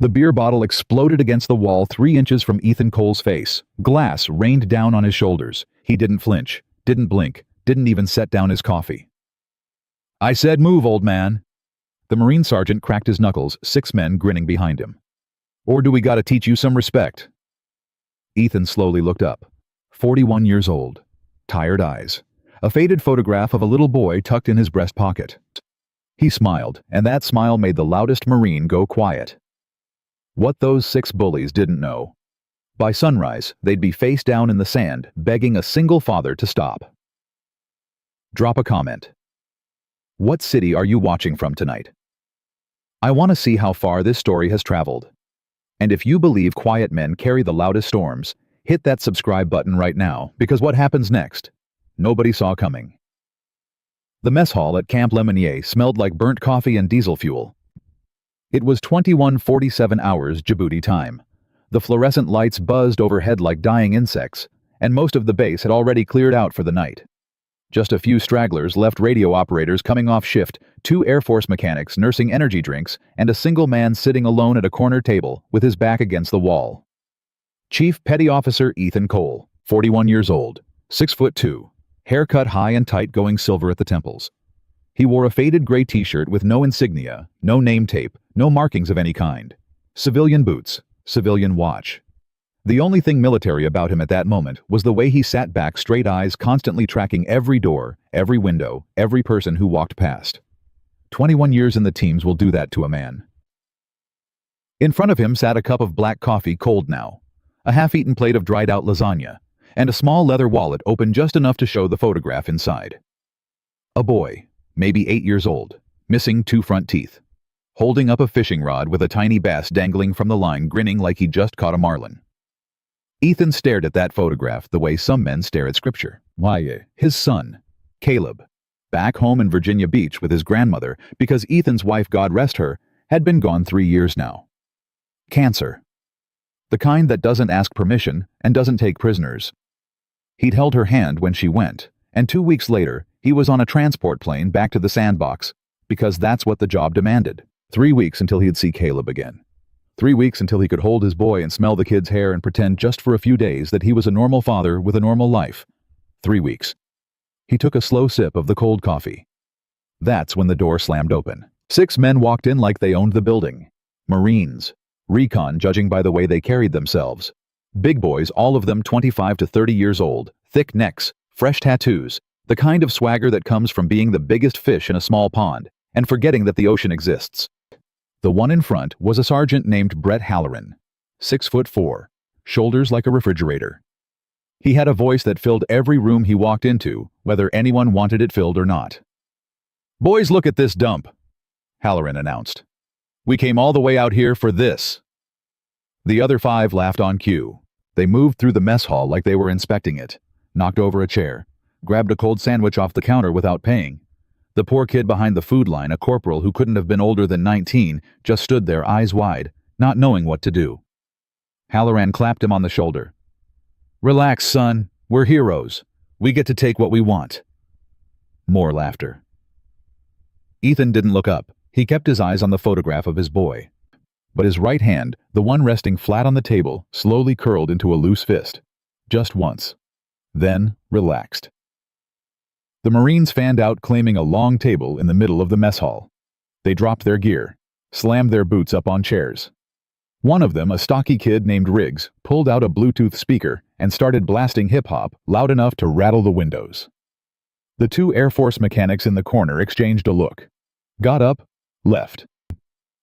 The beer bottle exploded against the wall 3 inches from Ethan Cole's face. Glass rained down on his shoulders. He didn't flinch, didn't blink, didn't even set down his coffee. "I said move, old man." The Marine sergeant cracked his knuckles, 6 men grinning behind him. "Or do we gotta teach you some respect?" Ethan slowly looked up. 41 years old. Tired eyes. A faded photograph of a little boy tucked in his breast pocket. He smiled, and that smile made the loudest Marine go quiet. What those 6 bullies didn't know. By sunrise, they'd be face down in the sand, begging a single father to stop. Drop a comment. What city are you watching from tonight? I want to see how far this story has traveled. And if you believe quiet men carry the loudest storms, hit that subscribe button right now, because what happens next, nobody saw coming. The mess hall at Camp Lemonnier smelled like burnt coffee and diesel fuel. It was 21:47 hours Djibouti time. The fluorescent lights buzzed overhead like dying insects, and most of the base had already cleared out for the night. Just a few stragglers left, radio operators coming off shift, 2 Air Force mechanics nursing energy drinks, and a single man sitting alone at a corner table with his back against the wall. Chief Petty Officer Ethan Cole, 41 years old, 6'2", hair cut high and tight going silver at the temples. He wore a faded gray t-shirt with no insignia, no name tape, no markings of any kind. Civilian boots, civilian watch. The only thing military about him at that moment was the way he sat back, straight eyes constantly tracking every door, every window, every person who walked past. 21 years in the teams will do that to a man. In front of him sat a cup of black coffee, cold now, a half-eaten plate of dried-out lasagna, and a small leather wallet open just enough to show the photograph inside. A boy, maybe 8 years old, missing 2 front teeth, holding up a fishing rod with a tiny bass dangling from the line, grinning like he just caught a marlin. Ethan stared at that photograph the way some men stare at scripture. Why, his son, Caleb, back home in Virginia Beach with his grandmother because Ethan's wife, God rest her, had been gone 3 years now. Cancer. The kind that doesn't ask permission and doesn't take prisoners. He'd held her hand when she went, and 2 weeks later, he was on a transport plane back to the sandbox because that's what the job demanded. 3 weeks until he'd see Caleb again. 3 weeks until he could hold his boy and smell the kid's hair and pretend just for a few days that he was a normal father with a normal life. 3 weeks. He took a slow sip of the cold coffee. That's when the door slammed open. 6 men walked in like they owned the building. Marines. Recon, judging by the way they carried themselves. Big boys, all of them 25 to 30 years old, thick necks, fresh tattoos, the kind of swagger that comes from being the biggest fish in a small pond and forgetting that the ocean exists. The one in front was a sergeant named Brett Halloran, 6'4", shoulders like a refrigerator. He had a voice that filled every room he walked into, whether anyone wanted it filled or not. "Boys, look at this dump," Halloran announced. "We came all the way out here for this." The other 5 laughed on cue. They moved through the mess hall like they were inspecting it, knocked over a chair, grabbed a cold sandwich off the counter without paying. The poor kid behind the food line, a corporal who couldn't have been older than 19, just stood there, eyes wide, not knowing what to do. Halloran clapped him on the shoulder. "Relax, son. We're heroes. We get to take what we want." More laughter. Ethan didn't look up. He kept his eyes on the photograph of his boy. But his right hand, the one resting flat on the table, slowly curled into a loose fist. Just once. Then relaxed. The Marines fanned out, claiming a long table in the middle of the mess hall. They dropped their gear, slammed their boots up on chairs. One of them, a stocky kid named Riggs, pulled out a Bluetooth speaker and started blasting hip-hop loud enough to rattle the windows. The 2 Air Force mechanics in the corner exchanged a look, got up, left.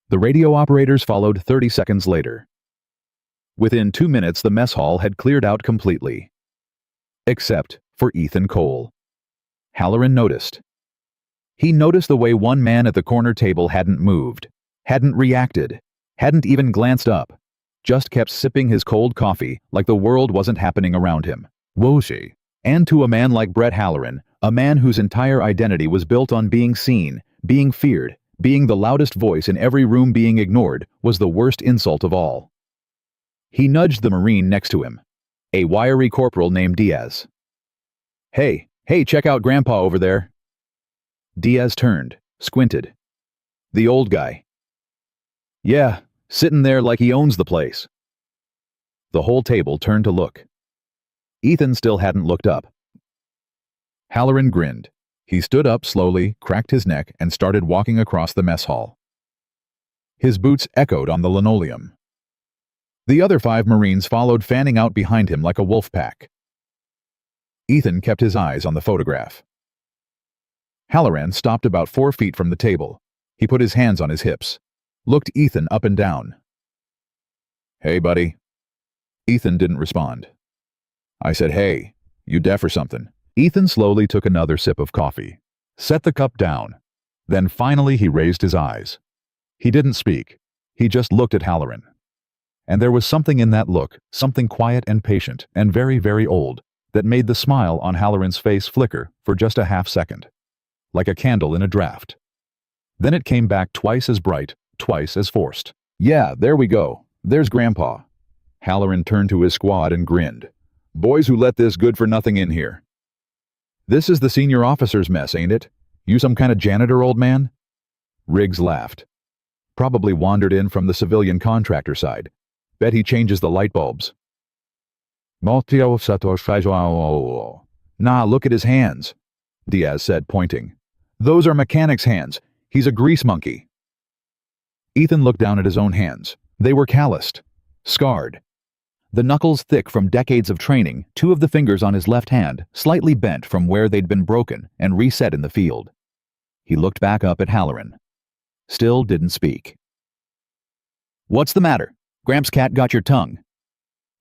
The radio operators followed 30 seconds later. Within 2 minutes, the mess hall had cleared out completely. Except for Ethan Cole. Halloran noticed. He noticed the way one man at the corner table hadn't moved, hadn't reacted, hadn't even glanced up, just kept sipping his cold coffee like the world wasn't happening around him. Woshi. And to a man like Brett Halloran, a man whose entire identity was built on being seen, being feared, being the loudest voice in every room, being ignored, was the worst insult of all. He nudged the Marine next to him, a wiry corporal named Diaz. Hey, check out Grandpa over there." Diaz turned, squinted. "The old guy." "Yeah, sitting there like he owns the place. The whole table turned to look. Ethan still hadn't looked up. Halloran grinned. He stood up slowly, cracked his neck, and started walking across the mess hall. His boots echoed on the linoleum. The other 5 Marines followed, fanning out behind him like a wolf pack. Ethan kept his eyes on the photograph. Halloran stopped about 4 feet from the table. He put his hands on his hips, looked Ethan up and down. "Hey, buddy." Ethan didn't respond. "I said, hey, you deaf or something?" Ethan slowly took another sip of coffee, set the cup down. Then finally he raised his eyes. He didn't speak. He just looked at Halloran. And there was something in that look, something quiet and patient and very, very old, that made the smile on Halloran's face flicker for just a half second, like a candle in a draft. Then it came back twice as bright, twice as forced. "Yeah, there we go. There's Grandpa." Halloran turned to his squad and grinned. "Boys who let this good-for-nothing in here." "This is the senior officer's mess, ain't it? You some kind of janitor, old man?" Riggs laughed. "Probably wandered in from the civilian contractor side. Bet he changes the light bulbs." "Nah, look at his hands," Diaz said, pointing. "Those are mechanic's hands. He's a grease monkey." Ethan looked down at his own hands. They were calloused, scarred. The knuckles thick from decades of training, 2 of the fingers on his left hand slightly bent from where they'd been broken and reset in the field. He looked back up at Halloran. Still didn't speak. "What's the matter? Gramps' cat got your tongue."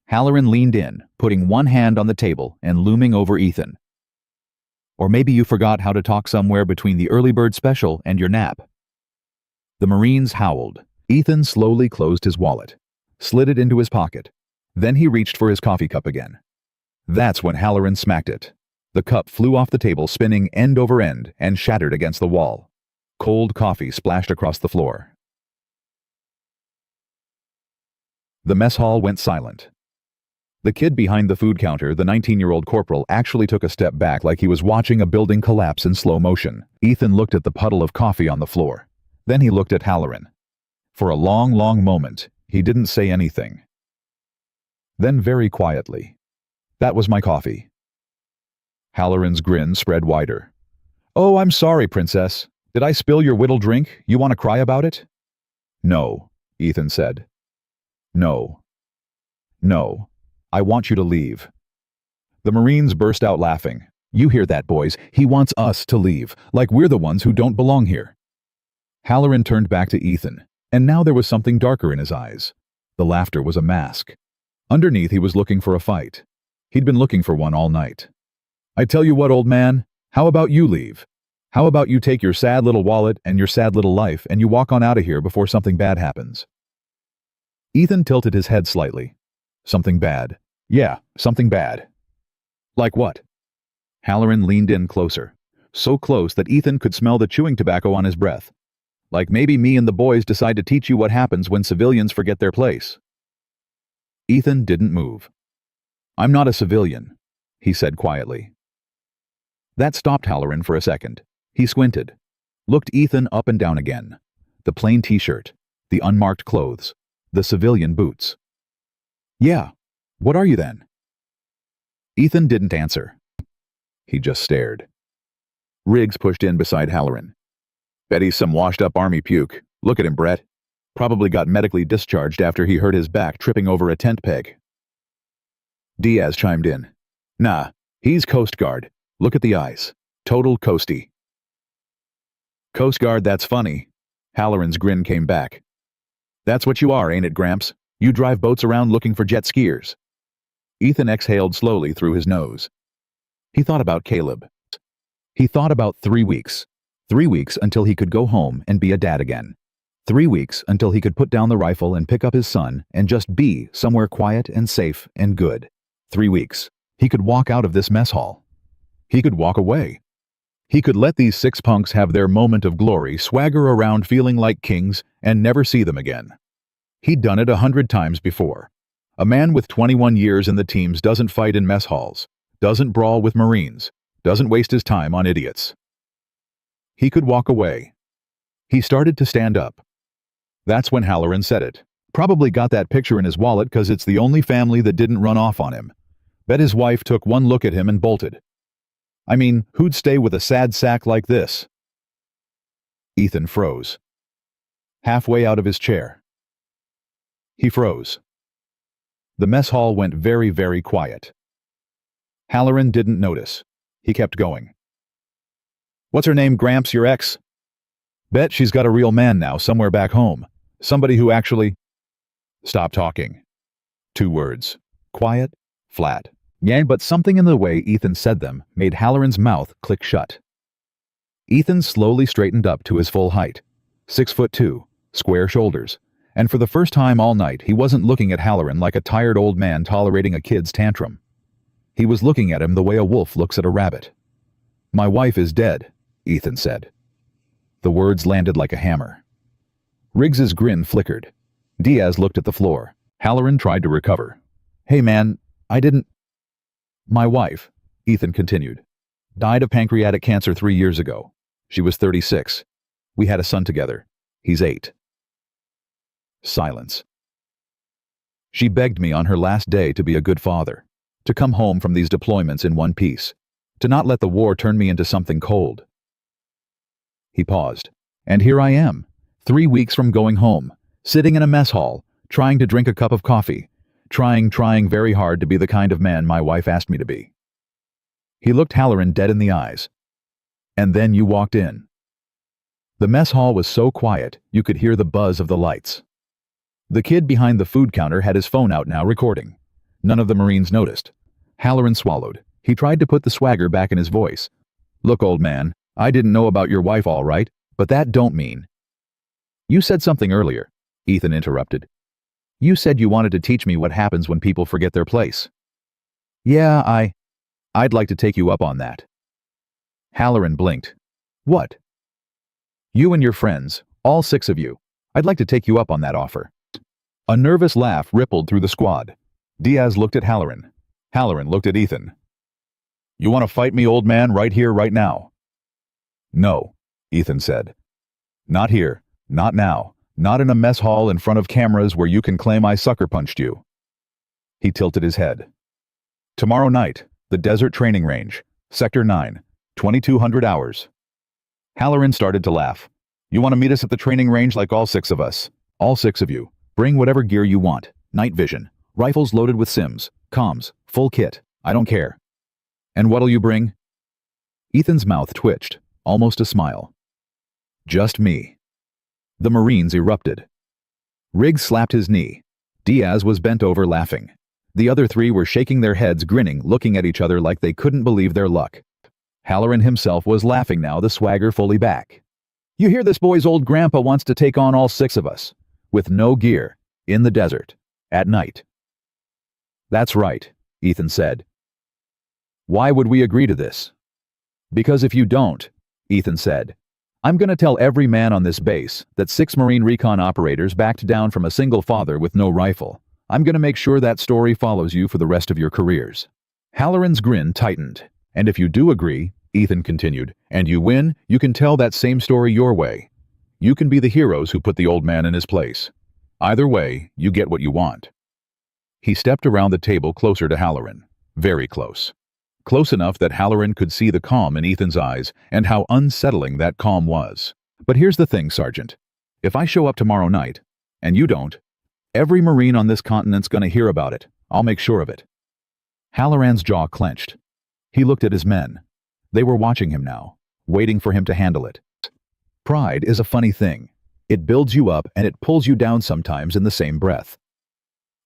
Halloran leaned in, putting one hand on the table and looming over Ethan. "Or maybe you forgot how to talk somewhere between the early bird special and your nap." The Marines howled. Ethan slowly closed his wallet, slid it into his pocket. Then he reached for his coffee cup again. That's when Halloran smacked it. The cup flew off the table, spinning end over end, and shattered against the wall. Cold coffee splashed across the floor. The mess hall went silent. The kid behind the food counter, the 19-year-old corporal, actually took a step back like he was watching a building collapse in slow motion. Ethan looked at the puddle of coffee on the floor. Then he looked at Halloran. For a long, long moment, he didn't say anything. Then very quietly, "That was my coffee." Halloran's grin spread wider. "Oh, I'm sorry, Princess. Did I spill your whittle drink? You want to cry about it?" "No," Ethan said. "No. No. I want you to leave." The Marines burst out laughing. "You hear that, boys? He wants us to leave, like we're the ones who don't belong here." Halloran turned back to Ethan, and now there was something darker in his eyes. The laughter was a mask. Underneath, he was looking for a fight. He'd been looking for one all night. "I tell you what, old man, how about you leave? How about you take your sad little wallet and your sad little life and you walk on out of here before something bad happens?" Ethan tilted his head slightly. "Something bad. Yeah, something bad." "Like what?" Halloran leaned in closer, so close that Ethan could smell the chewing tobacco on his breath. "Like maybe me and the boys decide to teach you what happens when civilians forget their place." Ethan didn't move. "I'm not a civilian," he said quietly. That stopped Halloran for a second. He squinted, looked Ethan up and down again. The plain t-shirt, the unmarked clothes, the civilian boots. "Yeah, what are you then?" Ethan didn't answer. He just stared. Riggs pushed in beside Halloran. "Bet he's some washed-up army puke. Look at him, Brett. Probably got medically discharged after he hurt his back tripping over a tent peg." Diaz chimed in. "Nah, he's Coast Guard. Look at the eyes. Total coastie." "Coast Guard, that's funny." Halloran's grin came back. "That's what you are, ain't it, Gramps? You drive boats around looking for jet skiers." Ethan exhaled slowly through his nose. He thought about Caleb. He thought about 3 weeks. 3 weeks until he could go home and be a dad again. 3 weeks until he could put down the rifle and pick up his son and just be somewhere quiet and safe and good. 3 weeks. He could walk out of this mess hall. He could walk away. He could let these 6 punks have their moment of glory, swagger around feeling like kings, and never see them again. He'd done it 100 times before. A man with 21 years in the teams doesn't fight in mess halls, doesn't brawl with Marines, doesn't waste his time on idiots. He could walk away. He started to stand up. That's when Halloran said it. Probably got that picture in his wallet because it's the only family that didn't run off on him. Bet his wife took one look at him and bolted. I mean, who'd stay with a sad sack like this? Ethan froze. Halfway out of his chair. He froze. The mess hall went very, very quiet. Halloran didn't notice. He kept going. What's her name, Gramps, your ex? Bet she's got a real man now somewhere back home. Somebody who actually... Stop talking. 2 words. Quiet, flat. Yeah, but something in the way Ethan said them made Halloran's mouth click shut. Ethan slowly straightened up to his full height. 6'2", square shoulders. And for the first time all night, he wasn't looking at Halloran like a tired old man tolerating a kid's tantrum. He was looking at him the way a wolf looks at a rabbit. My wife is dead, Ethan said. The words landed like a hammer. Riggs's grin flickered. Diaz looked at the floor. Halloran tried to recover. Hey man, I didn't... My wife, Ethan continued, died of pancreatic cancer 3 years ago. She was 36. We had a son together. He's 8. Silence. She begged me on her last day to be a good father, to come home from these deployments in one piece, to not let the war turn me into something cold. He paused. And here I am, 3 weeks from going home, sitting in a mess hall, trying to drink a cup of coffee, trying very hard to be the kind of man my wife asked me to be. He looked Halloran dead in the eyes. And then you walked in. The mess hall was so quiet, you could hear the buzz of the lights. The kid behind the food counter had his phone out now recording. None of the Marines noticed. Halloran swallowed. He tried to put the swagger back in his voice. Look, old man, I didn't know about your wife all right, but that don't mean... You said something earlier, Ethan interrupted. You said you wanted to teach me what happens when people forget their place. Yeah, I'd like to take you up on that. Halloran blinked. What? You and your friends, all 6 of you. I'd like to take you up on that offer. A nervous laugh rippled through the squad. Diaz looked at Halloran. Halloran looked at Ethan. You want to fight me, old man, right here, right now? No, Ethan said. Not here, not now, not in a mess hall in front of cameras where you can claim I sucker punched you. He tilted his head. Tomorrow night, the desert training range, Sector 9, 2200 hours. Halloran started to laugh. You want to meet us at the training range like all 6 of us? All 6 of you. Bring whatever gear you want. Night vision. Rifles loaded with sims. Comms. Full kit. I don't care. And what'll you bring? Ethan's mouth twitched. Almost a smile. Just me. The Marines erupted. Riggs slapped his knee. Diaz was bent over laughing. The other 3 were shaking their heads, grinning, looking at each other like they couldn't believe their luck. Halloran himself was laughing now, the swagger fully back. You hear this boy's old grandpa wants to take on all 6 of us. With no gear, in the desert, at night. That's right, Ethan said. Why would we agree to this? Because if you don't, Ethan said, I'm going to tell every man on this base that 6 Marine recon operators backed down from a single father with no rifle. I'm going to make sure that story follows you for the rest of your careers. Halloran's grin tightened. And if you do agree, Ethan continued, and you win, you can tell that same story your way. You can be the heroes who put the old man in his place. Either way, you get what you want. He stepped around the table closer to Halloran. Very close. Close enough that Halloran could see the calm in Ethan's eyes and how unsettling that calm was. But here's the thing, Sergeant. If I show up tomorrow night, and you don't, every Marine on this continent's gonna hear about it. I'll make sure of it. Halloran's jaw clenched. He looked at his men. They were watching him now, waiting for him to handle it. Pride is a funny thing. It builds you up and it pulls you down sometimes in the same breath.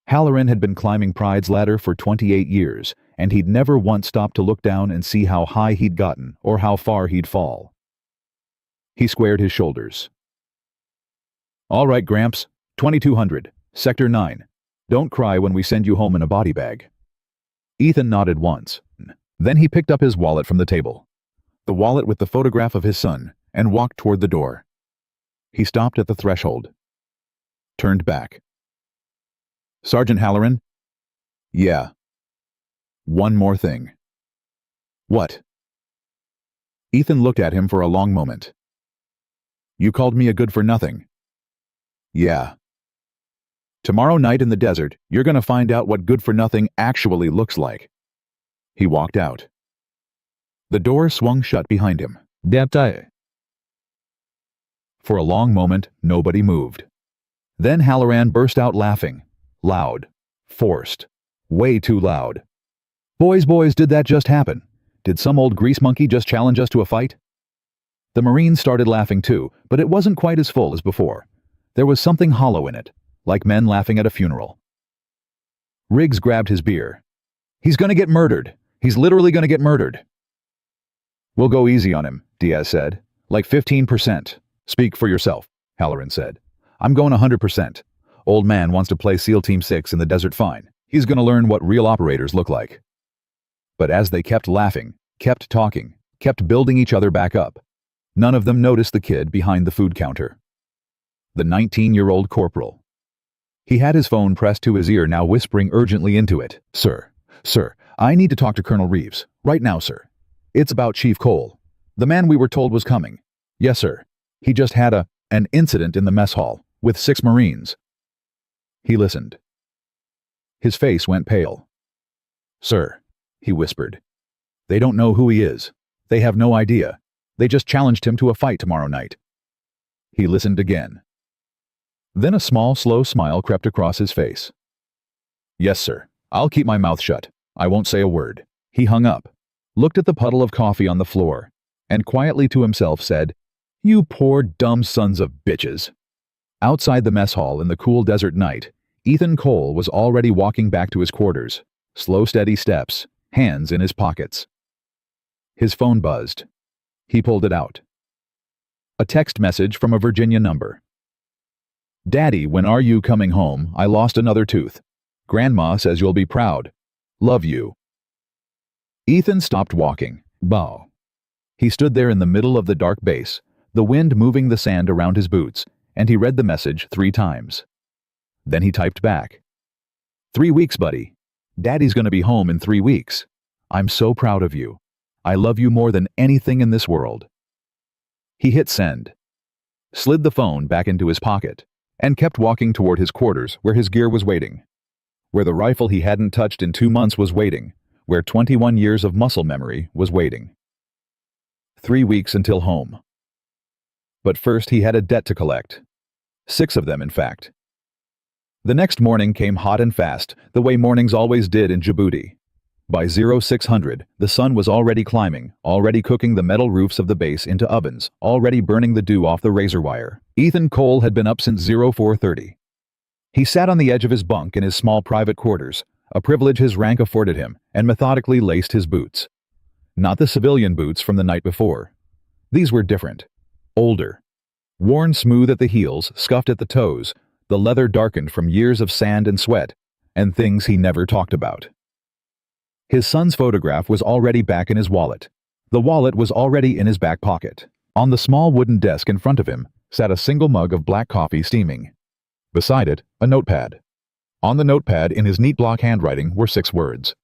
Halloran had been climbing Pride's ladder for 28 years, and he'd never once stopped to look down and see how high he'd gotten or how far he'd fall. He squared his shoulders. All right, Gramps, 2200, Sector 9. Don't cry when we send you home in a body bag. Ethan nodded once. Then he picked up his wallet from the table. The wallet with the photograph of his son, and walked toward the door. He stopped at the threshold. Turned back. Sergeant Halloran? Yeah. One more thing. What? Ethan looked at him for a long moment. You called me a good-for-nothing. Yeah. Tomorrow night in the desert, you're gonna find out what good-for-nothing actually looks like." He walked out. The door swung shut behind him. For a long moment, nobody moved. Then Halloran burst out laughing. Loud. Forced. Way too loud. Boys, did that just happen? Did some old grease monkey just challenge us to a fight?" The Marines started laughing too, but it wasn't quite as full as before. There was something hollow in it, like men laughing at a funeral. Riggs grabbed his beer. "He's gonna get murdered. He's literally gonna get murdered." "We'll go easy on him," Diaz said. "Like 15%. "Speak for yourself," Halloran said. "I'm going 100%. Old man wants to play SEAL Team 6 in the desert fine. He's gonna learn what real operators look like." But as they kept laughing, kept talking, kept building each other back up, none of them noticed the kid behind the food counter. The 19-year-old corporal. He had his phone pressed to his ear, now whispering urgently into it. Sir, I need to talk to Colonel Reeves. Right now, sir. It's about Chief Cole. The man we were told was coming." "Yes, sir. He just had an incident in the mess hall with 6 Marines." He listened. His face went pale. "Sir," he whispered. "They don't know who he is. They have no idea. They just challenged him to a fight tomorrow night." He listened again. Then a small, slow smile crept across his face. "Yes, sir. I'll keep my mouth shut. I won't say a word." He hung up, looked at the puddle of coffee on the floor, and quietly to himself said, "You poor dumb sons of bitches." Outside the mess hall in the cool desert night, Ethan Cole was already walking back to his quarters, slow, steady steps, hands in his pockets. His phone buzzed. He pulled it out. A text message from a Virginia number. "Daddy, when are you coming home? I lost another tooth. Grandma says you'll be proud. Love you." Ethan stopped walking. Bow. He stood there in the middle of the dark base, the wind moving the sand around his boots, and he read the message 3 times. Then he typed back. 3 weeks, buddy. Daddy's gonna be home in 3 weeks. I'm so proud of you. I love you more than anything in this world." He hit send, slid the phone back into his pocket, and kept walking toward his quarters where his gear was waiting, where the rifle he hadn't touched in 2 months was waiting, where 21 years of muscle memory was waiting. 3 weeks until home. But first he had a debt to collect. 6 of them, in fact. The next morning came hot and fast, the way mornings always did in Djibouti. By 0600, the sun was already climbing, already cooking the metal roofs of the base into ovens, already burning the dew off the razor wire. Ethan Cole had been up since 0430. He sat on the edge of his bunk in his small private quarters, a privilege his rank afforded him, and methodically laced his boots. Not the civilian boots from the night before. These were different. Older. Worn smooth at the heels, scuffed at the toes, the leather darkened from years of sand and sweat, and things he never talked about. His son's photograph was already back in his wallet. The wallet was already in his back pocket. On the small wooden desk in front of him sat a single mug of black coffee steaming. Beside it, a notepad. On the notepad, in his neat block handwriting, were 6 words.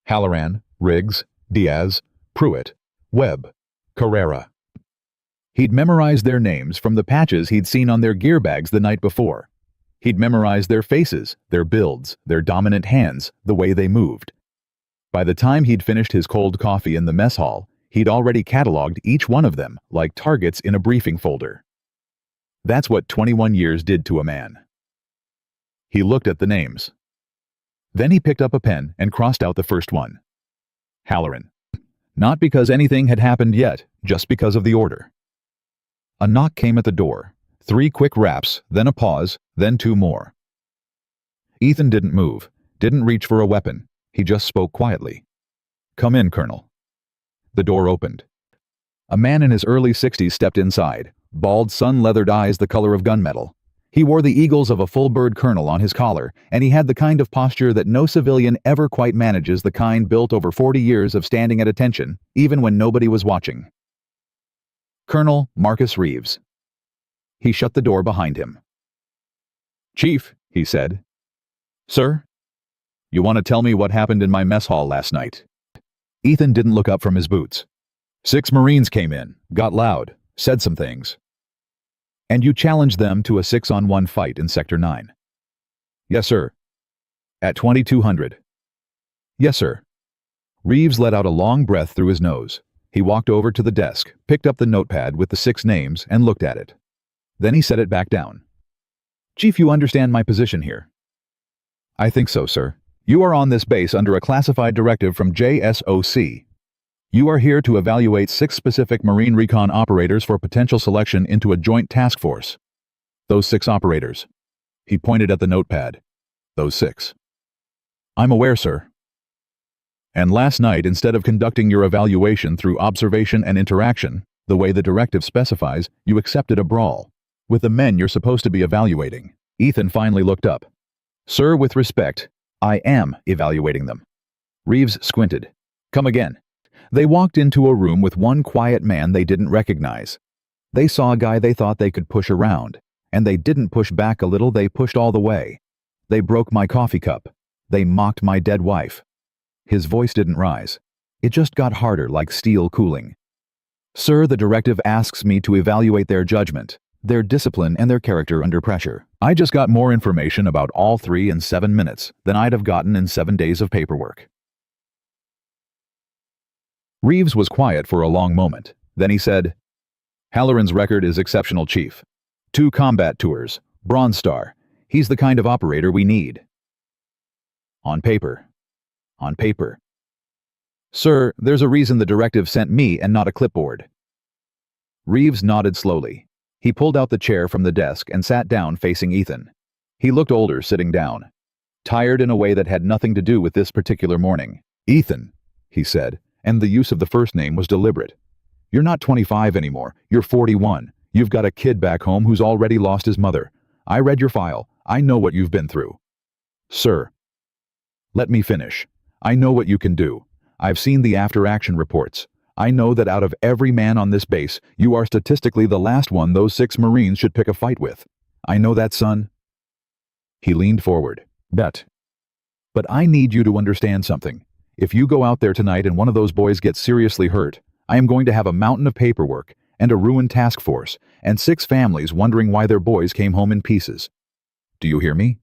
Halloran, Riggs, Diaz, Pruitt, Webb, Carrera. He'd memorized their names from the patches he'd seen on their gear bags the night before. He'd memorized their faces, their builds, their dominant hands, the way they moved. By the time he'd finished his cold coffee in the mess hall, he'd already cataloged each one of them like targets in a briefing folder. That's what 21 years did to a man. He looked at the names. Then he picked up a pen and crossed out the first one. Halloran. Not because anything had happened yet, just because of the order. A knock came at the door. 3 quick raps, then a pause, then 2 more. Ethan didn't move, didn't reach for a weapon. He just spoke quietly. "Come in, Colonel." The door opened. A man in his early 60s stepped inside, bald, sun-leathered eyes the color of gunmetal. He wore the eagles of a full-bird colonel on his collar, and he had the kind of posture that no civilian ever quite manages, the kind built over 40 years of standing at attention, even when nobody was watching. Colonel Marcus Reeves. He shut the door behind him. "Chief," he said. "Sir?" "You want to tell me what happened in my mess hall last night?" Ethan didn't look up from his boots. 6 Marines came in, got loud, said some things. And you challenged them to a 6-on-1 fight in Sector 9. Yes, sir. At 2200. Yes, sir. Reeves let out a long breath through his nose. He walked over to the desk, picked up the notepad with the 6 names, and looked at it. Then he set it back down. Chief, you understand my position here? I think so, sir. You are on this base under a classified directive from JSOC. You are here to evaluate 6 specific Marine Recon operators for potential selection into a joint task force. Those 6 operators. He pointed at the notepad. Those 6. I'm aware, sir. And last night, instead of conducting your evaluation through observation and interaction, the way the directive specifies, you accepted a brawl with the men you're supposed to be evaluating. Ethan finally looked up. Sir, with respect, I am evaluating them. Reeves squinted. Come again. They walked into a room with one quiet man they didn't recognize. They saw a guy they thought they could push around, and they didn't push back a little, they pushed all the way. They broke my coffee cup. They mocked my dead wife. His voice didn't rise. It just got harder, like steel cooling. Sir, the directive asks me to evaluate their judgment, their discipline, and their character under pressure. I just got more information about all 3 in 7 minutes than I'd have gotten in 7 days of paperwork. Reeves was quiet for a long moment. Then he said, Halloran's record is exceptional, Chief. 2 combat tours, Bronze Star. He's the kind of operator we need. On paper. On paper. Sir, there's a reason the directive sent me and not a clipboard. Reeves nodded slowly. He pulled out the chair from the desk and sat down facing Ethan. He looked older sitting down, tired in a way that had nothing to do with this particular morning. Ethan, he said, and the use of the first name was deliberate. You're not 25 anymore, you're 41. You've got a kid back home who's already lost his mother. I read your file. I know what you've been through. Sir, let me finish. I know what you can do. I've seen the after-action reports. I know that out of every man on this base, you are statistically the last one those 6 Marines should pick a fight with. I know that, son. He leaned forward. Bet. But I need you to understand something. If you go out there tonight and one of those boys gets seriously hurt, I am going to have a mountain of paperwork and a ruined task force and 6 families wondering why their boys came home in pieces. Do you hear me?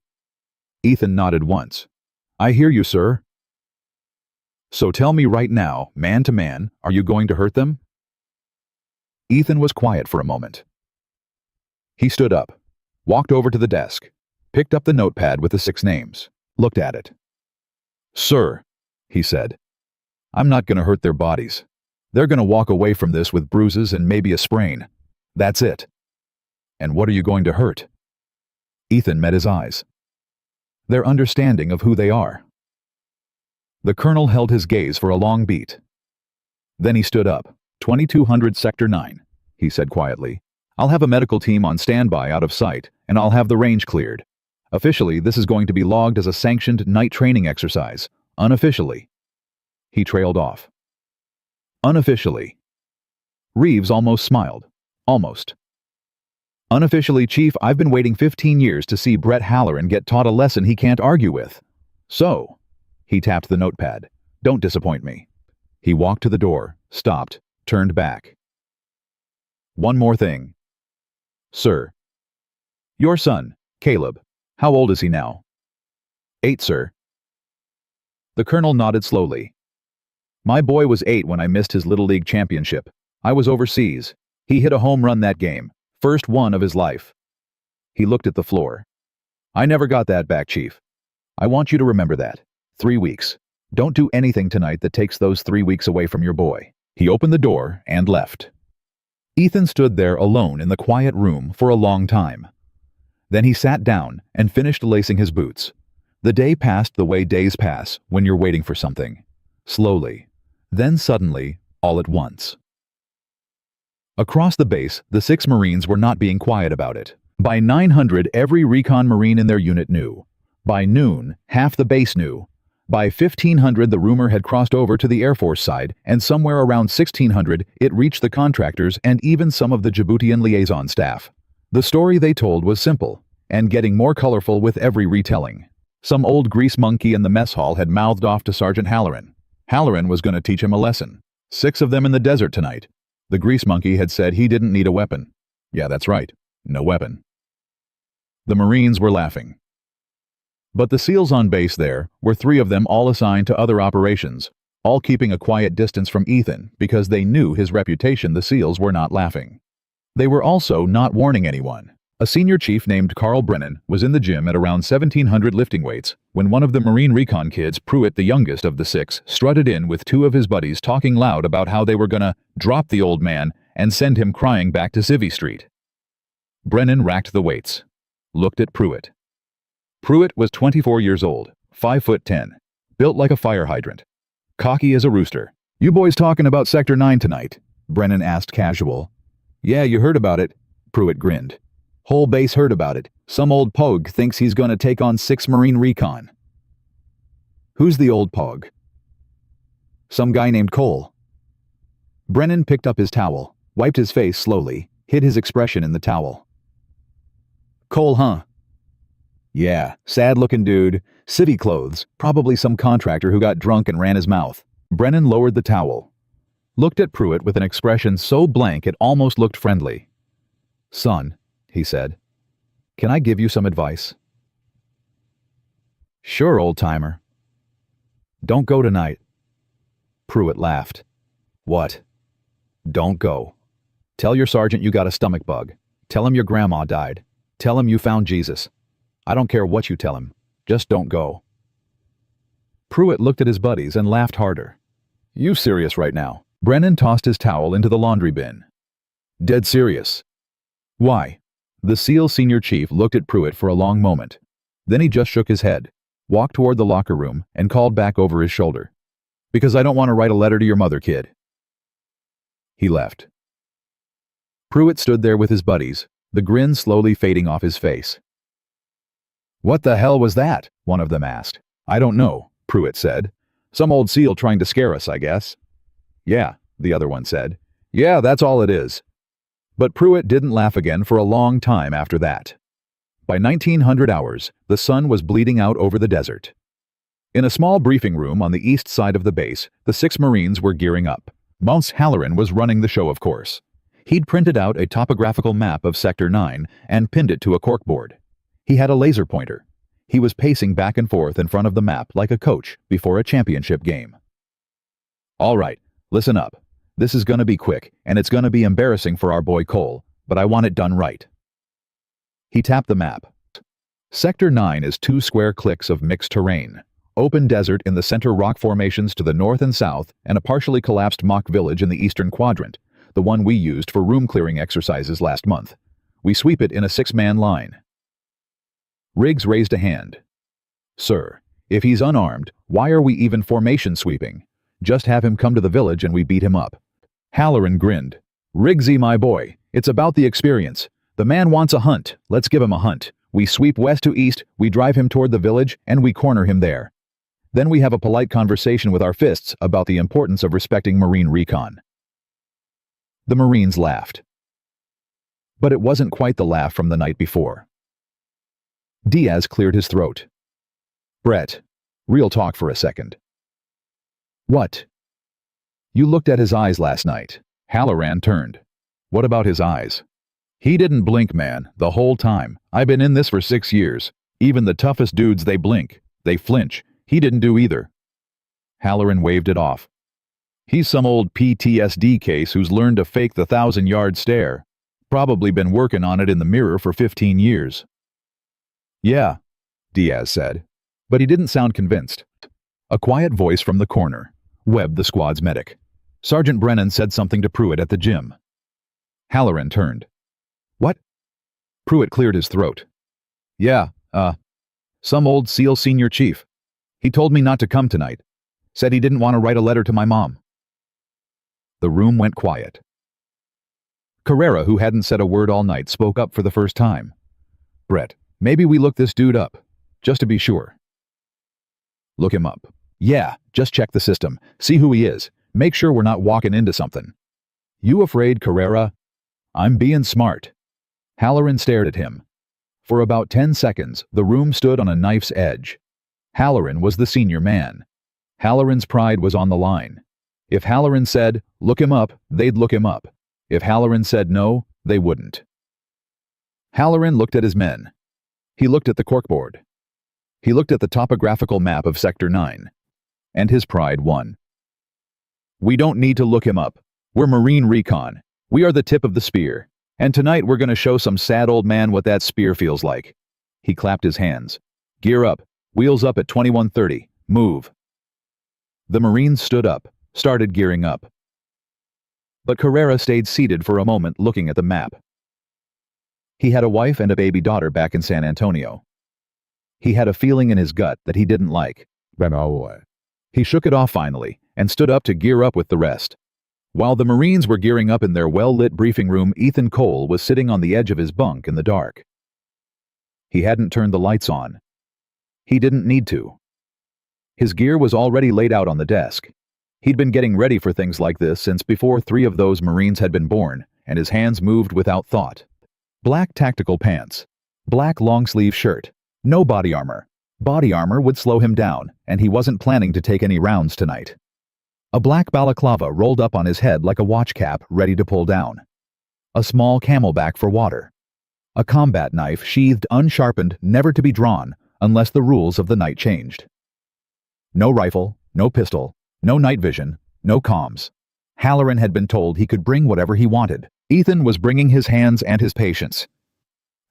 Ethan nodded once. I hear you, sir. So tell me right now, man to man, are you going to hurt them? Ethan was quiet for a moment. He stood up, walked over to the desk, picked up the notepad with the 6 names, looked at it. Sir, he said, I'm not going to hurt their bodies. They're going to walk away from this with bruises and maybe a sprain. That's it. And what are you going to hurt? Ethan met his eyes. Their understanding of who they are. The colonel held his gaze for a long beat. Then he stood up. 2200 Sector 9, he said quietly. I'll have a medical team on standby out of sight, and I'll have the range cleared. Officially, this is going to be logged as a sanctioned night training exercise. Unofficially. He trailed off. Unofficially. Reeves almost smiled. Almost. Unofficially, Chief, I've been waiting 15 years to see Brett Halloran get taught a lesson he can't argue with. So, he tapped the notepad. Don't disappoint me. He walked to the door, stopped, turned back. One more thing. Sir. Your son, Caleb. How old is he now? 8, sir. The colonel nodded slowly. My boy was 8 when I missed his Little League championship. I was overseas. He hit a home run that game. First one of his life. He looked at the floor. I never got that back, Chief. I want you to remember that. 3 weeks. Don't do anything tonight that takes those 3 weeks away from your boy. He opened the door and left. Ethan stood there alone in the quiet room for a long time. Then he sat down and finished lacing his boots. The day passed the way days pass when you're waiting for something. Slowly. Then suddenly, all at once. Across the base, the 6 Marines were not being quiet about it. By 900, every recon Marine in their unit knew. By noon, half the base knew. By 1500, the rumor had crossed over to the Air Force side, and somewhere around 1600, it reached the contractors and even some of the Djiboutian liaison staff. The story they told was simple, and getting more colorful with every retelling. Some old grease monkey in the mess hall had mouthed off to Sergeant Halloran. Halloran was going to teach him a lesson. 6 of them in the desert tonight. The grease monkey had said he didn't need a weapon. Yeah, that's right. No weapon. The Marines were laughing. But the SEALs on base there were 3 of them, all assigned to other operations, all keeping a quiet distance from Ethan because they knew his reputation. The SEALs were not laughing. They were also not warning anyone. A senior chief named Carl Brennan was in the gym at around 1700 lifting weights when one of the Marine Recon kids, Pruitt, the youngest of the 6, strutted in with 2 of his buddies talking loud about how they were gonna drop the old man and send him crying back to Civvy Street. Brennan racked the weights, looked at Pruitt. Pruitt was 24 years old, 5'10", built like a fire hydrant, cocky as a rooster. "You boys talking about Sector 9 tonight?" Brennan asked casual. "Yeah, you heard about it," Pruitt grinned. "Whole base heard about it. Some old pogue thinks he's gonna take on 6 Marine Recon." "Who's the old pogue?" "Some guy named Cole." Brennan picked up his towel, wiped his face slowly, hid his expression in the towel. "Cole, huh?" "Yeah, sad-looking dude. City clothes, probably some contractor who got drunk and ran his mouth." Brennan lowered the towel, looked at Pruitt with an expression so blank it almost looked friendly. "Son," he said, "can I give you some advice?" "Sure, old-timer." "Don't go tonight." Pruitt laughed. "What?" "Don't go. Tell your sergeant you got a stomach bug. Tell him your grandma died. Tell him you found Jesus. I don't care what you tell him. Just don't go." Pruitt looked at his buddies and laughed harder. "You serious right now?" Brennan tossed his towel into the laundry bin. "Dead serious." "Why?" The SEAL senior chief looked at Pruitt for a long moment. Then he just shook his head, walked toward the locker room, and called back over his shoulder. "Because I don't want to write a letter to your mother, kid." He left. Pruitt stood there with his buddies, the grin slowly fading off his face. "What the hell was that?" one of them asked. "I don't know," Pruitt said. "Some old SEAL trying to scare us, I guess." "Yeah," the other one said. "Yeah, that's all it is." But Pruitt didn't laugh again for a long time after that. By 1900 hours, the sun was bleeding out over the desert. In a small briefing room on the east side of the base, the 6 Marines were gearing up. Mounts Halloran was running the show, of course. He'd printed out a topographical map of Sector 9 and pinned it to a corkboard. He had a laser pointer. He was pacing back and forth in front of the map like a coach before a championship game. "All right, listen up. This is gonna be quick, and it's gonna be embarrassing for our boy Cole, but I want it done right." He tapped the map. Sector 9 is 2 square clicks of mixed terrain. Open desert in the center, rock formations to the north and south, and a partially collapsed mock village in the eastern quadrant, the one we used for room clearing exercises last month. We sweep it in a 6-man line. Riggs raised a hand. "Sir, if he's unarmed, why are we even formation sweeping? Just have him come to the village and we beat him up." Halloran grinned. "Riggsy, my boy, it's about the experience. The man wants a hunt, let's give him a hunt. We sweep west to east, we drive him toward the village, and we corner him there. Then we have a polite conversation with our fists about the importance of respecting Marine Recon." The Marines laughed. But it wasn't quite the laugh from the night before. Diaz cleared his throat. "Brett, real talk for a second." "What?" "You looked at his eyes last night." Halloran turned. "What about his eyes?" "He didn't blink, man, the whole time. I've been in this for 6 years. Even the toughest dudes, they blink. They flinch. He didn't do either." Halloran waved it off. "He's some old PTSD case who's learned to fake the 1,000-yard stare. Probably been working on it in the mirror for 15 years. "Yeah," Diaz said. But he didn't sound convinced. A quiet voice from the corner. Webb, the squad's medic. Sergeant Brennan said something to Pruitt at the gym. Halloran turned. "What?" Pruitt cleared his throat. "Yeah, some old SEAL senior chief. He told me not to come tonight. Said he didn't want to write a letter to my mom." The room went quiet. Carrera, who hadn't said a word all night, spoke up for the first time. "Brett, maybe we look this dude up, just to be sure." "Look him up." "Yeah, just check the system, see who he is, make sure we're not walking into something." "You afraid, Carrera?" "I'm being smart." Halloran stared at him. For about 10 seconds, the room stood on a knife's edge. Halloran was the senior man. Halloran's pride was on the line. If Halloran said, "Look him up," they'd look him up. If Halloran said no, they wouldn't. Halloran looked at his men. He looked at the corkboard. He looked at the topographical map of Sector 9. And his pride won. We don't need to look him up. We're Marine Recon. We are the tip of the spear. And tonight we're going to show some sad old man what that spear feels like. He clapped his hands. Gear up. Wheels up at 21:30. Move. The Marines stood up, started gearing up. But Carrera stayed seated for a moment looking at the map. He had a wife and a baby daughter back in San Antonio. He had a feeling in his gut that he didn't like. He shook it off finally and stood up to gear up with the rest. While the Marines were gearing up in their well-lit briefing room, Ethan Cole was sitting on the edge of his bunk in the dark. He hadn't turned the lights on. He didn't need to. His gear was already laid out on the desk. He'd been getting ready for things like this since before 3 of those Marines had been born, and his hands moved without thought. Black tactical pants. Black long-sleeve shirt. No body armor. Body armor would slow him down, and he wasn't planning to take any rounds tonight. A black balaclava rolled up on his head like a watch cap ready to pull down. A small camelback for water. A combat knife sheathed unsharpened, never to be drawn, unless the rules of the night changed. No rifle, no pistol, no night vision, no comms. Halloran had been told he could bring whatever he wanted. Ethan was bringing his hands and his patience.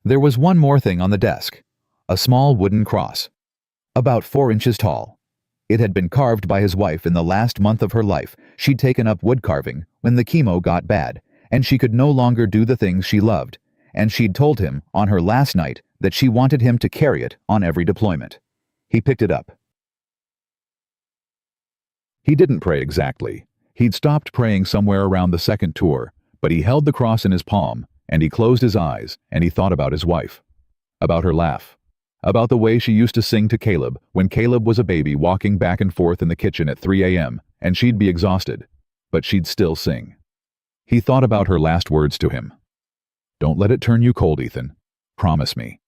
There was one more thing on the desk. A small wooden cross. About 4 inches tall. It had been carved by his wife in the last month of her life. She'd taken up wood carving when the chemo got bad, and she could no longer do the things she loved, and she'd told him on her last night that she wanted him to carry it on every deployment. He picked it up. He didn't pray exactly. He'd stopped praying somewhere around the second tour, but he held the cross in his palm, and he closed his eyes, and he thought about his wife. About her laugh. About the way she used to sing to Caleb when Caleb was a baby walking back and forth in the kitchen at 3 a.m., and she'd be exhausted, but she'd still sing. He thought about her last words to him. Don't let it turn you cold, Ethan. Promise me.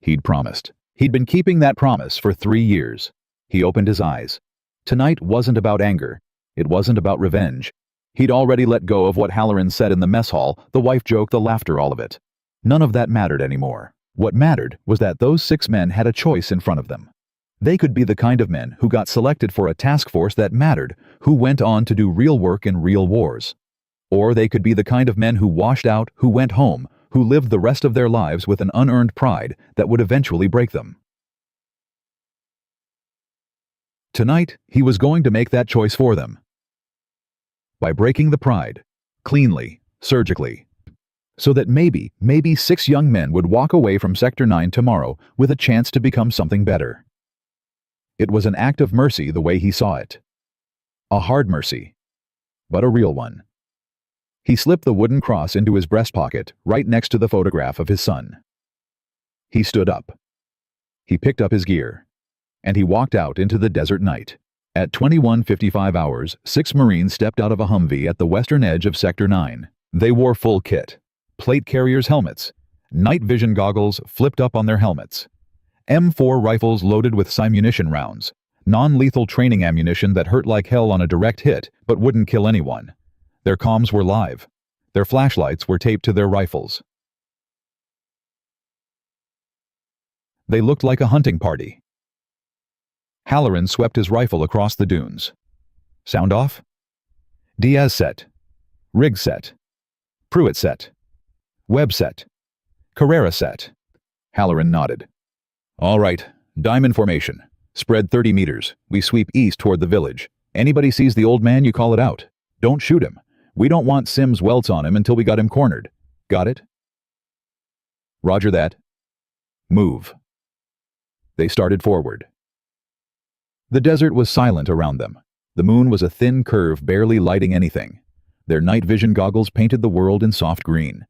He'd promised. He'd been keeping that promise for 3 years. He opened his eyes. Tonight wasn't about anger. It wasn't about revenge. He'd already let go of what Halloran said in the mess hall, the wife joke, the laughter, all of it. None of that mattered anymore. What mattered was that those 6 men had a choice in front of them. They could be the kind of men who got selected for a task force that mattered, who went on to do real work in real wars. Or they could be the kind of men who washed out, who went home, who lived the rest of their lives with an unearned pride that would eventually break them. Tonight, he was going to make that choice for them. By breaking the pride, cleanly, surgically, so that maybe 6 young men would walk away from Sector 9 tomorrow with a chance to become something better. It was an act of mercy the way he saw it. A hard mercy, but a real one. He slipped the wooden cross into his breast pocket right next to the photograph of his son. He stood up. He picked up his gear, and he walked out into the desert night. At 21:55 hours, 6 Marines stepped out of a Humvee at the western edge of Sector 9. They wore full kit. Plate carriers' helmets, night vision goggles flipped up on their helmets, M4 rifles loaded with simunition rounds, non-lethal training ammunition that hurt like hell on a direct hit but wouldn't kill anyone. Their comms were live. Their flashlights were taped to their rifles. They looked like a hunting party. Halloran swept his rifle across the dunes. Sound off? Diaz set. Rig set. Pruitt set. Webb set. Carrera set. Halloran nodded. All right, diamond formation. Spread 30 meters. We sweep east toward the village. Anybody sees the old man, you call it out. Don't shoot him. We don't want Sims welts on him until we got him cornered. Got it? Roger that. Move. They started forward. The desert was silent around them. The moon was a thin curve barely lighting anything. Their night vision goggles painted the world in soft green.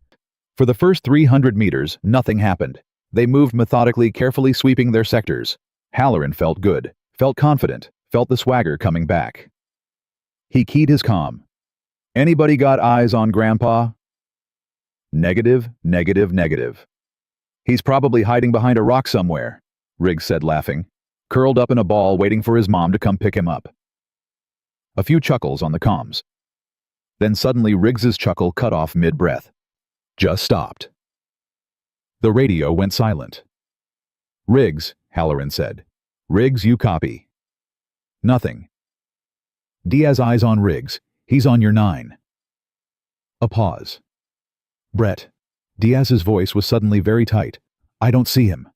For the first 300 meters, nothing happened. They moved methodically, carefully sweeping their sectors. Halloran felt good, felt confident, felt the swagger coming back. He keyed his comm. Anybody got eyes on Grandpa? Negative, negative, negative. He's probably hiding behind a rock somewhere, Riggs said, laughing, curled up in a ball waiting for his mom to come pick him up. A few chuckles on the comms. Then suddenly Riggs's chuckle cut off mid-breath. Just stopped. The radio went silent. Riggs, Halloran said. Riggs, you copy. Nothing. Diaz eyes on Riggs. He's on your 9. A pause. Brett. Diaz's voice was suddenly very tight. I don't see him.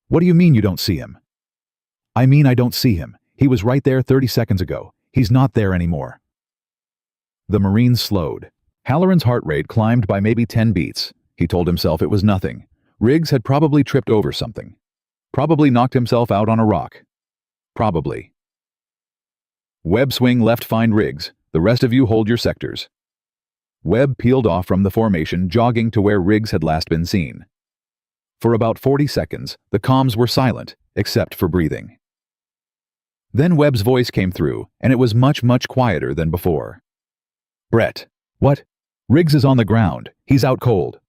What do you mean you don't see him? I mean I don't see him. He was right there 30 seconds ago. He's not there anymore. The Marine slowed. Halloran's heart rate climbed by maybe 10 beats. He told himself it was nothing. Riggs had probably tripped over something. Probably knocked himself out on a rock. Probably. Webb swing left, find Riggs. The rest of you hold your sectors. Webb peeled off from the formation, jogging to where Riggs had last been seen. For about 40 seconds, the comms were silent, except for breathing. Then Webb's voice came through, and it was much, much quieter than before. Brett. What? Riggs is on the ground. He's out cold.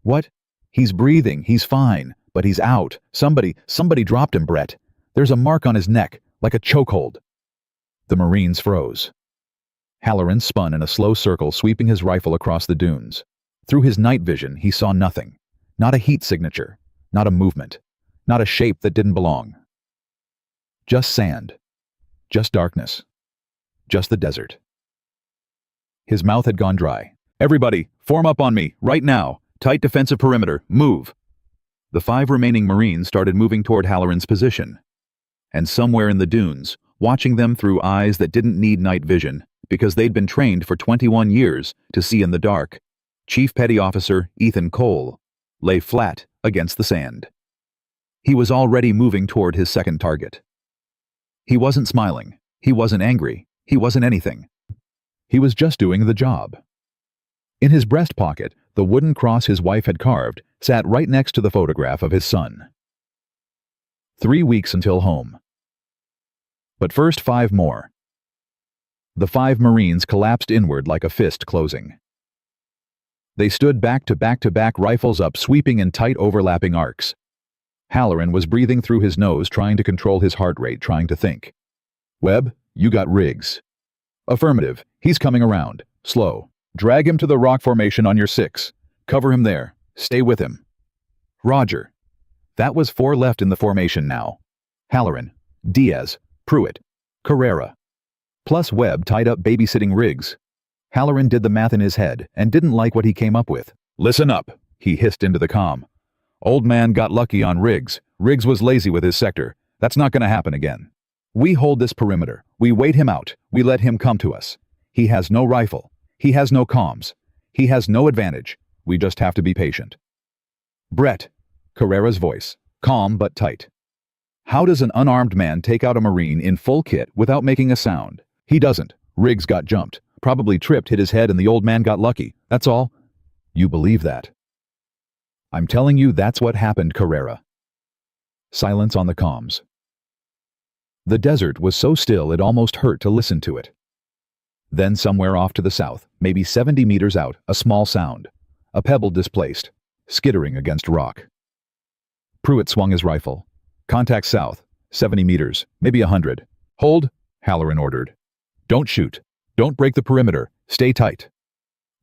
What? He's breathing. He's fine. But he's out. Somebody dropped him, Brett. There's a mark on his neck, like a chokehold. The Marines froze. Halloran spun in a slow circle, sweeping his rifle across the dunes. Through his night vision, he saw nothing. Not a heat signature. Not a movement. Not a shape that didn't belong. Just sand. Just darkness. Just the desert. His mouth had gone dry. Everybody, form up on me, right now. Tight defensive perimeter, move. The 5 remaining Marines started moving toward Halloran's position. And somewhere in the dunes, watching them through eyes that didn't need night vision, because they'd been trained for 21 years to see in the dark, Chief Petty Officer Ethan Cole lay flat against the sand. He was already moving toward his second target. He wasn't smiling. He wasn't angry. He wasn't anything. He was just doing the job. In his breast pocket, the wooden cross his wife had carved sat right next to the photograph of his son. 3 weeks until home. But first 5 more. The 5 Marines collapsed inward like a fist closing. They stood back to back, rifles up, sweeping in tight overlapping arcs. Halloran was breathing through his nose, trying to control his heart rate, trying to think. Webb, you got Riggs. Affirmative. He's coming around. Slow. Drag him to the rock formation on your 6. Cover him there. Stay with him. Roger. That was 4 left in the formation now. Halloran, Diaz, Pruitt, Carrera. Plus Webb tied up babysitting Riggs. Halloran did the math in his head and didn't like what he came up with. Listen up, he hissed into the comm. Old man got lucky on Riggs. Riggs was lazy with his sector. That's not going to happen again. We hold this perimeter. We wait him out. We let him come to us. He has no rifle. He has no comms. He has no advantage. We just have to be patient. Brett, Carrera's voice, calm but tight. How does an unarmed man take out a Marine in full kit without making a sound? He doesn't. Riggs got jumped. Probably tripped, hit his head, and the old man got lucky. That's all. You believe that? I'm telling you that's what happened, Carrera. Silence on the comms. The desert was so still it almost hurt to listen to it. Then somewhere off to the south, maybe 70 meters out, a small sound. A pebble displaced, skittering against rock. Pruitt swung his rifle. Contact south, 70 meters, maybe 100. Hold, Halloran ordered. Don't shoot. Don't break the perimeter. Stay tight.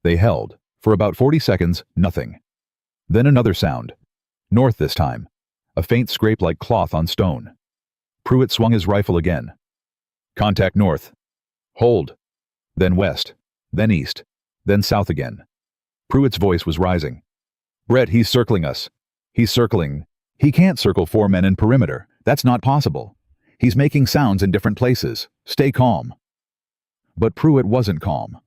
They held. For about 40 seconds, nothing. Then another sound. North this time. A faint scrape like cloth on stone. Pruitt swung his rifle again. Contact north. Hold. Then west. Then east. Then south again. Pruitt's voice was rising. Brett, he's circling us. He's circling. He can't circle 4 men in perimeter. That's not possible. He's making sounds in different places. Stay calm. But Pruitt wasn't calm.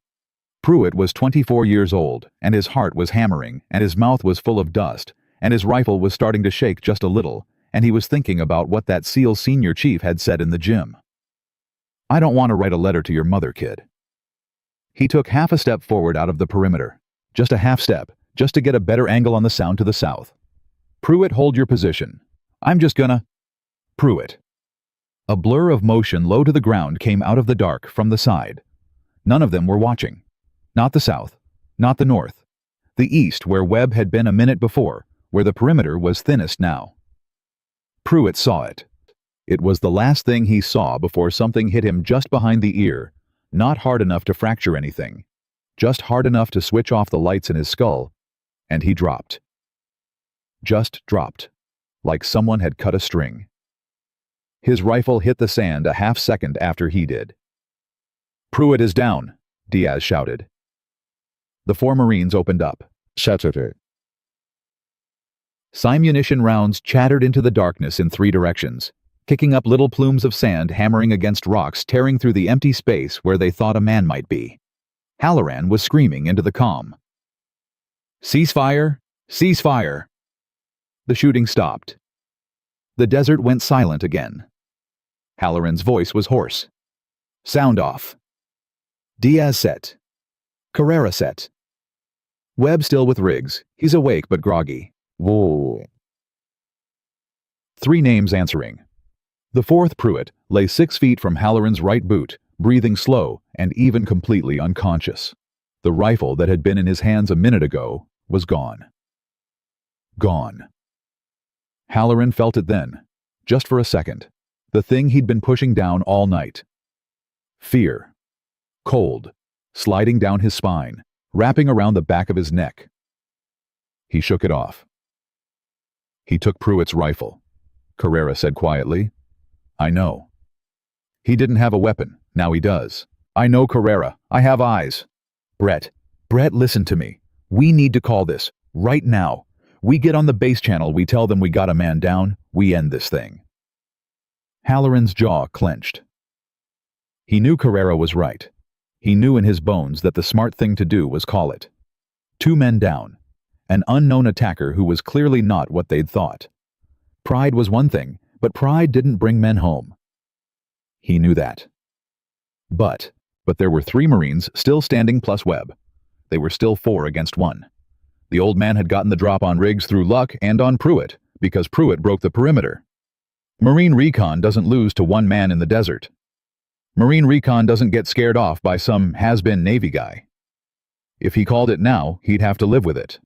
Pruitt was 24 years old, and his heart was hammering, and his mouth was full of dust, and his rifle was starting to shake just a little, and he was thinking about what that SEAL senior chief had said in the gym. I don't want to write a letter to your mother, kid. He took half a step forward out of the perimeter. Just a half step, just to get a better angle on the sound to the south. Pruitt, hold your position. I'm just gonna... Pruitt. A blur of motion low to the ground came out of the dark from the side. None of them were watching. Not the south. Not the north. The east, where Webb had been a minute before, where the perimeter was thinnest now. Pruitt saw it. It was the last thing he saw before something hit him just behind the ear, not hard enough to fracture anything, just hard enough to switch off the lights in his skull, and he dropped. Just dropped. like someone had cut a string. His rifle hit the sand a half-second after he did. "Pruitt is down," Diaz shouted. The 4 Marines opened up. Shattered. Simunition rounds chattered into the darkness in 3 directions, kicking up little plumes of sand hammering against rocks, tearing through the empty space where they thought a man might be. Halloran was screaming into the comm. "Ceasefire! Ceasefire!" The shooting stopped. The desert went silent again. Halloran's voice was hoarse. "Sound off." Diaz set. Carrera set. Webb still with Riggs. He's awake but groggy. Whoa. 3 names answering. The 4th Pruitt lay 6 feet from Halloran's right boot, breathing slow and even completely unconscious. The rifle that had been in his hands a minute ago was gone. Gone. Halloran felt it then, just for a second. The thing he'd been pushing down all night. Fear. Cold, sliding down his spine, wrapping around the back of his neck. He shook it off. "He took Pruitt's rifle," Carrera said quietly. "I know. He didn't have a weapon, now he does. I know, Carrera. I have eyes. Brett, listen to me. We need to call this, right now. We get on the base channel, we tell them we got a man down, we end this thing." Halloran's jaw clenched. He knew Carrera was right. He knew in his bones that the smart thing to do was call it. 2 men down. An unknown attacker who was clearly not what they'd thought. Pride was one thing, but pride didn't bring men home. He knew that. But there were 3 Marines still standing plus Webb. They were still 4 against 1. The old man had gotten the drop on Riggs through luck and on Pruitt, because Pruitt broke the perimeter. Marine Recon doesn't lose to 1 man in the desert. Marine Recon doesn't get scared off by some has-been Navy guy. If he called it now, he'd have to live with it.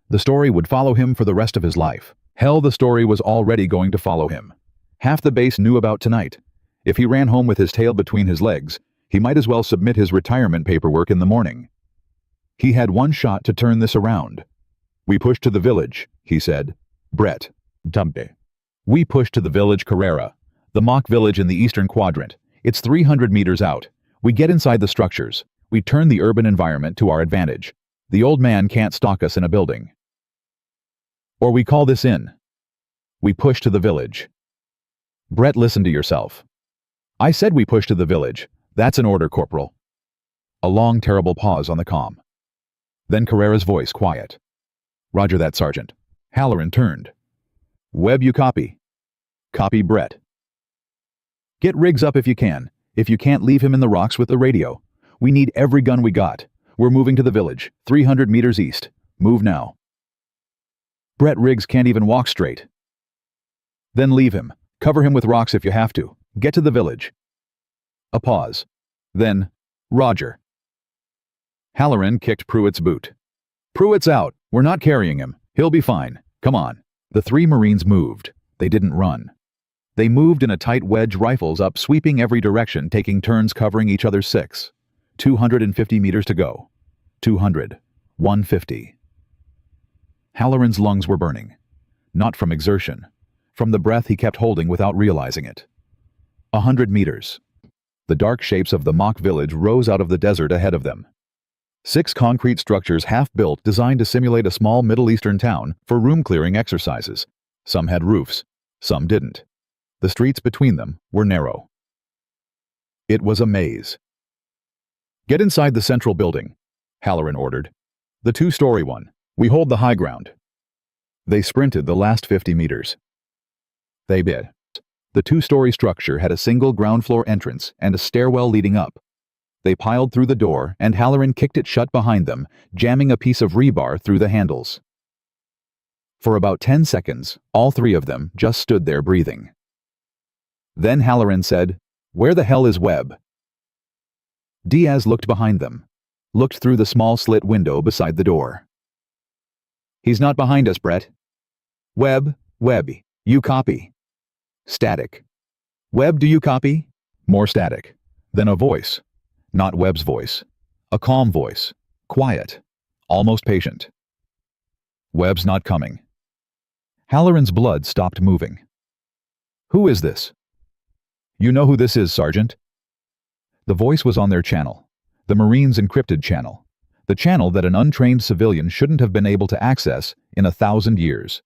The story would follow him for the rest of his life. Hell, the story was already going to follow him. Half the base knew about tonight. If he ran home with his tail between his legs, he might as well submit his retirement paperwork in the morning. He had 1 shot to turn this around. "We push to the village," he said. "Brett, Dumpe." "We push to the village, Carrera. The mock village in the eastern quadrant. It's 300 meters out. We get inside the structures. We turn the urban environment to our advantage. The old man can't stalk us in a building. Or we call this in. We push to the village." "Brett, listen to yourself." "I said we push to the village. That's an order, Corporal." A long, terrible pause on the comm. Then Carrera's voice quiet. "Roger that, Sergeant." Halloran turned. "Webb, you copy?" "Copy, Brett." "Get Riggs up if you can. If you can't, leave him in the rocks with the radio. We need every gun we got. We're moving to the village, 300 meters east. Move now." "Brett, Riggs can't even walk straight." "Then leave him. Cover him with rocks if you have to. Get to the village." A pause. Then, "Roger." Halloran kicked Pruitt's boot. "Pruitt's out. We're not carrying him. He'll be fine. Come on." The 3 Marines moved. They didn't run. They moved in a tight wedge, rifles up, sweeping every direction, taking turns covering each other's 6. 250 meters to go. 200. 150. Halloran's lungs were burning. Not from exertion. From the breath he kept holding without realizing it. 100 meters. The dark shapes of the mock village rose out of the desert ahead of them. 6 concrete structures half-built, designed to simulate a small Middle Eastern town for room-clearing exercises. Some had roofs. Some didn't. The streets between them were narrow. It was a maze. "Get inside the central building," Halloran ordered. "The 2-story one. We hold the high ground." They sprinted the last 50 meters. They did. The 2-story structure had a single ground-floor entrance and a stairwell leading up. They piled through the door, and Halloran kicked it shut behind them, jamming a piece of rebar through the handles. For about 10 seconds, all 3 of them just stood there breathing. Then Halloran said, "Where the hell is Webb?" Diaz looked behind them, looked through the small slit window beside the door. "He's not behind us, Brett." Webb, you copy?" Static. "Webb, do you copy?" More static. Then a voice. Not Webb's voice. A calm voice. Quiet. Almost patient. "Webb's not coming." Halloran's blood stopped moving. Who is this? You know who this is, Sergeant? The voice was on their channel, the Marines' encrypted channel, the channel that an untrained civilian shouldn't have been able to access in 1,000 years.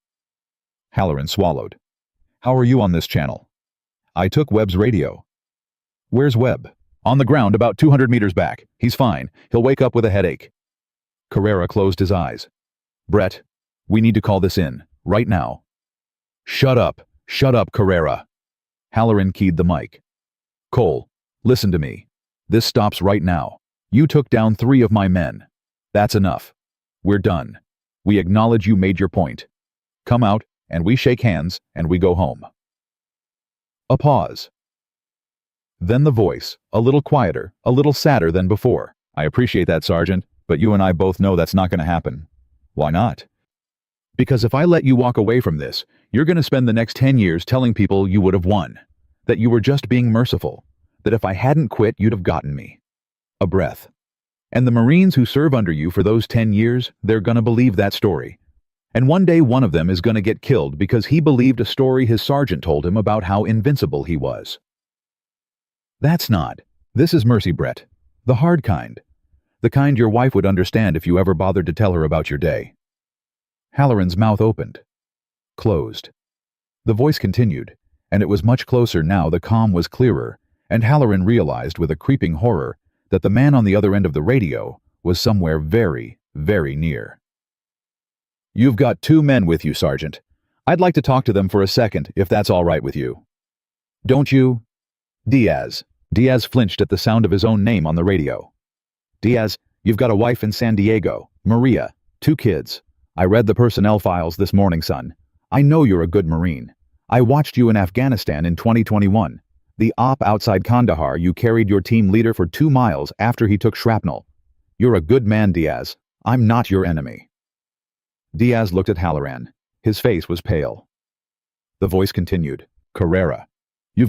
Halloran swallowed. How are you on this channel? I took Webb's radio. Where's Webb? On the ground about 200 meters back. He's fine. He'll wake up with a headache. Carrera closed his eyes. Brett, we need to call this in, right now. Shut up, Carrera. Halloran keyed the mic. Cole, listen to me. This stops right now. You took down 3 of my men. That's enough. We're done. We acknowledge you made your point. Come out, and we shake hands, and we go home. A pause. Then the voice, a little quieter, a little sadder than before. I appreciate that, Sergeant, but you and I both know that's not going to happen. Why not? Because if I let you walk away from this, you're going to spend the next 10 years telling people you would have won, that you were just being merciful, that if I hadn't quit, you'd have gotten me. A breath. And the Marines who serve under you for those 10 years, they're going to believe that story. And one day one of them is going to get killed because he believed a story his sergeant told him about how invincible he was. That's not. This is mercy, Brett. The hard kind. The kind your wife would understand if you ever bothered to tell her about your day. Halloran's mouth opened. Closed. The voice continued, and it was much closer now. The calm was clearer, and Halloran realized with a creeping horror that the man on the other end of the radio was somewhere very, very near. You've got 2 men with you, Sergeant. I'd like to talk to them for a second, if that's all right with you. Don't you? Diaz. Diaz flinched at the sound of his own name on the radio. Diaz, you've got a wife in San Diego, Maria, 2 kids. I read the personnel files this morning, son. I know you're a good Marine. I watched you in Afghanistan in 2021. The op outside Kandahar, you carried your team leader for 2 miles after he took shrapnel. You're a good man, Diaz. I'm not your enemy. Diaz looked at Halloran. His face was pale. The voice continued. Carrera,